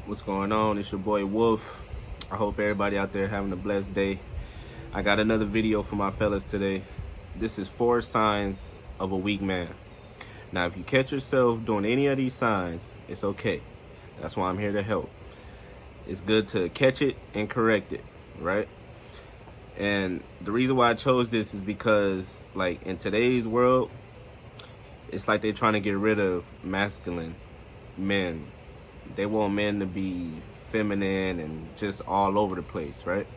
What's going on? It's your boy Wolf. I hope everybody out there having a blessed day. I got another video for my fellas today. This is 4 signs of a weak man. Now, if you catch yourself doing any of these signs, it's okay. That's why I'm here to help. It's good to catch it and correct it, right? And the reason why I chose this is because, like, in today's world, it's like they're trying to get rid of masculine men. They want men to be feminine and just all over the place, right?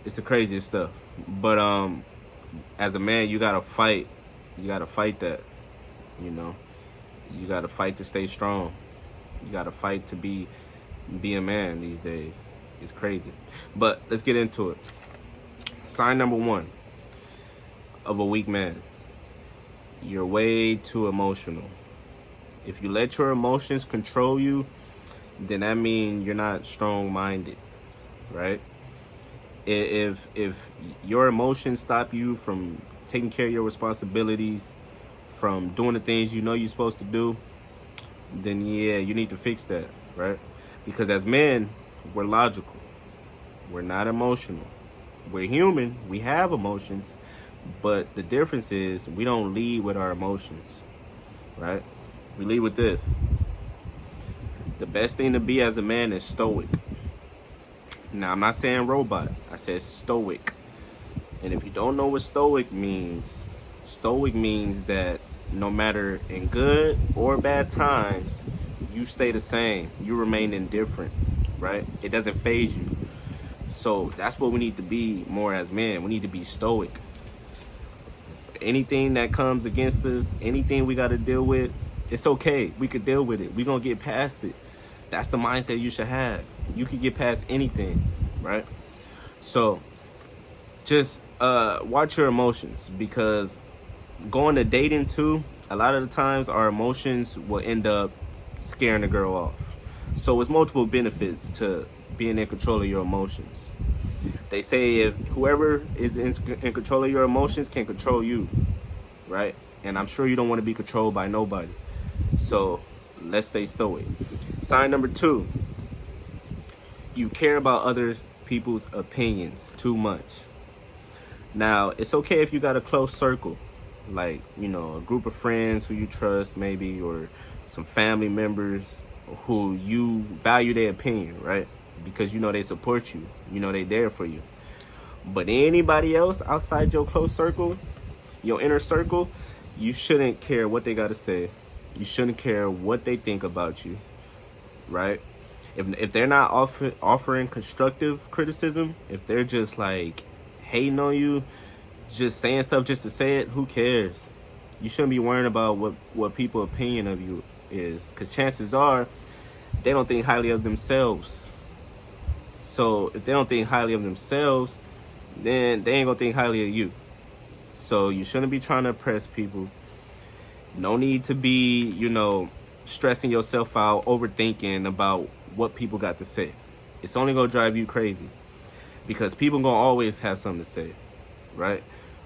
It's the craziest stuff. But as a man, you gotta fight. You gotta fight that. You know, you gotta fight to stay strong. You gotta fight to be a man these days. It's crazy. But let's get into it. Sign number 1 of a weak man: you're way too emotional. If you let your emotions control you, then that means you're not strong-minded, right? If your emotions stop you from taking care of your responsibilities, from doing the things you know you're supposed to do, then yeah, you need to fix that, right? Because as men, we're logical. We're not emotional. We're human. We have emotions, but the difference is we don't lead with our emotions, right? We lead with this. The best thing to be as a man is stoic. Now, I'm not saying robot. I said stoic. And if you don't know what stoic means that no matter in good or bad times, you stay the same. You remain indifferent, right? It doesn't phase you. So that's what we need to be more as men. We need to be stoic. Anything that comes against us, anything we got to deal with, it's okay. We could deal with it. We're going to get past it. That's the mindset you should have. You can get past anything, right? So just watch your emotions, because going to dating too, a lot of the times our emotions will end up scaring the girl off. So it's multiple benefits to being in control of your emotions. They say if whoever is in control of your emotions can control you, right? And I'm sure you don't want to be controlled by nobody. So let's stay stoic. Sign number 2: you care about other people's opinions too much. Now, it's okay if you got a close circle, like, a group of friends who you trust maybe, or some family members who you value their opinion, right? Because they support you, they there for you. But anybody else outside your close circle, your inner circle, you shouldn't care what they got to say. You shouldn't care what they think about you, right? If they're not offering constructive criticism, if they're just like hating on you, just saying stuff just to say it, who cares? You shouldn't be worrying about what people's opinion of you is, because chances are they don't think highly of themselves. So if they don't think highly of themselves, then they ain't gonna think highly of you. So you shouldn't be trying to impress people. No need to be, stressing yourself out, overthinking about what people got to say. It's only gonna drive you crazy, because people gonna always have something to say, right?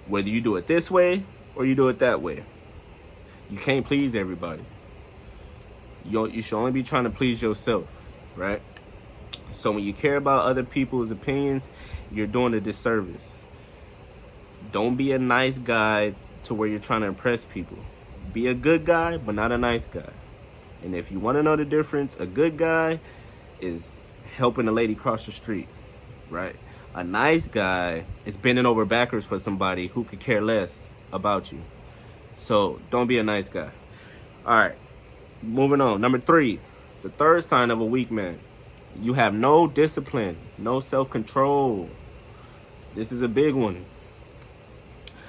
Whether you do it this way or you do it that way. You can't please everybody. You should only be trying to please yourself, right? So when you care about other people's opinions, you're doing a disservice. Don't be a nice guy to where you're trying to impress people. Be a good guy, but not a nice guy. And if you want to know the difference, a good guy is helping a lady cross the street, right? A nice guy is bending over backwards for somebody who could care less about you. So don't be a nice guy. All right, moving on. Number 3, the third sign of a weak man: you have no discipline, no self-control. This is a big one.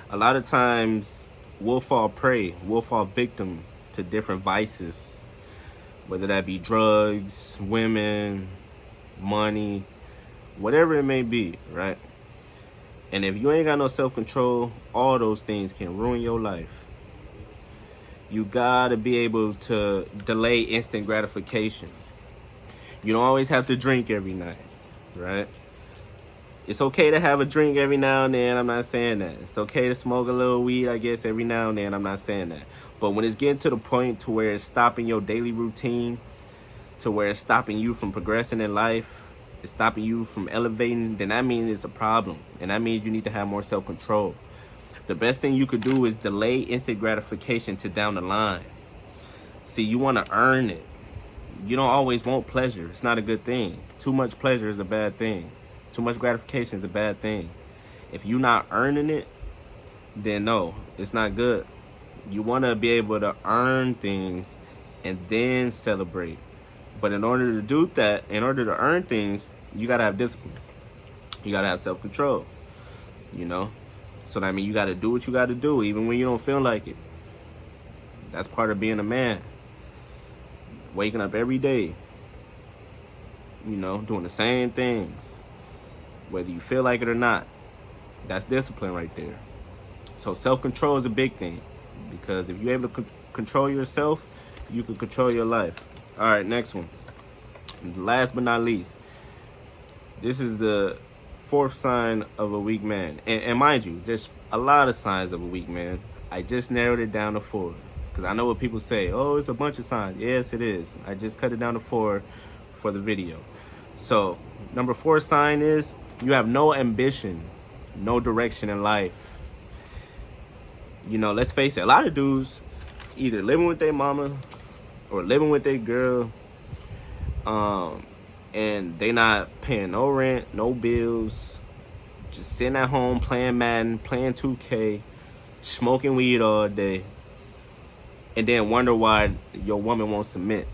A lot of times we'll fall prey, we'll fall victim to different vices, whether that be drugs, women, money, whatever it may be, right? And if you ain't got no self-control, all those things can ruin your life. You gotta be able to delay instant gratification. You don't always have to drink every night, right? It's okay to have a drink every now and then. I'm not saying that. It's okay to smoke a little weed, I guess, every now and then. I'm not saying that. But when it's getting to the point to where it's stopping your daily routine, to where it's stopping you from progressing in life, it's stopping you from elevating, then that means it's a problem. And that means you need to have more self-control. The best thing you could do is delay instant gratification to down the line. See, you want to earn it. You don't always want pleasure. It's not a good thing. Too much pleasure is a bad thing. Too much gratification is a bad thing. If you're not earning it, then no, it's not good. You want to be able to earn things and then celebrate. But in order to do that, in order to earn things, you got to have discipline. You got to have self-control, you know? So that means you got to do what you got to do, even when you don't feel like it. That's part of being a man. Waking up every day, you know, doing the same things, whether you feel like it or not. That's discipline right there. So self-control is a big thing, because if you're able to control yourself, you can control your life. All right, next one. Last but not least, this is the fourth sign of a weak man. And mind you, there's a lot of signs of a weak man. I just narrowed it down to 4. Because I know what people say, oh, it's a bunch of signs. Yes, it is. I just cut it down to 4 for the video. So, number 4 sign is you have no ambition, no direction in life. You know, let's face it, a lot of dudes either living with their mama or living with their girl, and they not paying no rent, no bills, just sitting at home playing Madden, playing 2K, smoking weed all day, and then wonder why your woman won't submit.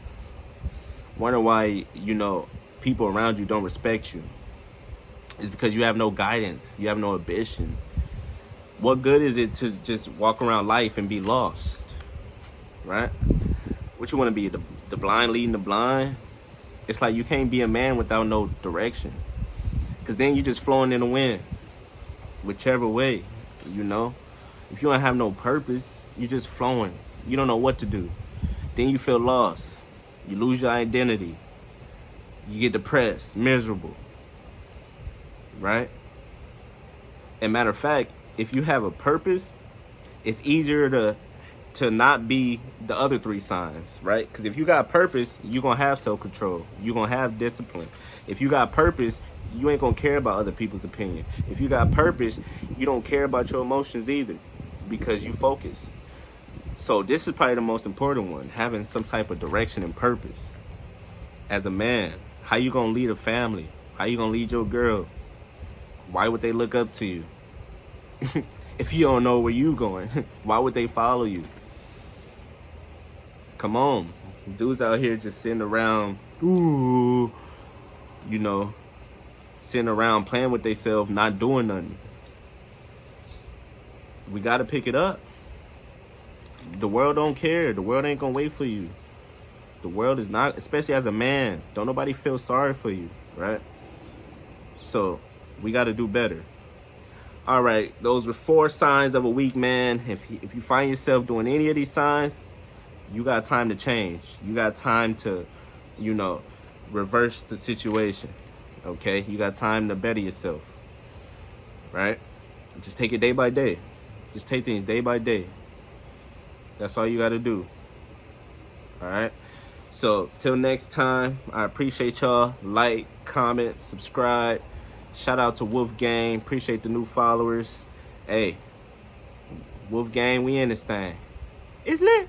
Wonder why, you know, people around you don't respect you. It's because you have no guidance. You have no ambition. What good is it to just walk around life and be lost, right? What you want to be, the blind leading the blind? It's like you can't be a man without no direction, because then you're just flowing in the wind, whichever way, you know? If you don't have no purpose, you're just flowing. You don't know what to do. Then you feel lost. You lose your identity. You get depressed, miserable, right? And matter of fact, if you have a purpose, it's easier to not be the other 3 signs, right? Because if you got purpose, you're going to have self-control. You're going to have discipline. If you got purpose, you ain't going to care about other people's opinion. If you got purpose, you don't care about your emotions either, because you focus. So this is probably the most important one, having some type of direction and purpose. As a man, how you going to lead a family? How you going to lead your girl? Why would they look up to you? If you don't know where you going, why would they follow you? Come on. Dudes out here just sitting around, you know, sitting around playing with themselves, not doing nothing. We got to pick it up. The world don't care. The world ain't going to wait for you. The world is not, especially as a man, don't nobody feel sorry for you, right? So we got to do better. All right, those were 4 signs of a weak man. If you find yourself doing any of these signs, you got time to change. You got time to, you know, reverse the situation, okay? You got time to better yourself, right? Just take it day by day. Just take things day by day. That's all you got to do, all right? So, till next time, I appreciate y'all. Like, comment, subscribe. Shout out to Wolf Gang. Appreciate the new followers. Hey, Wolf Gang, we in this thing. It's lit.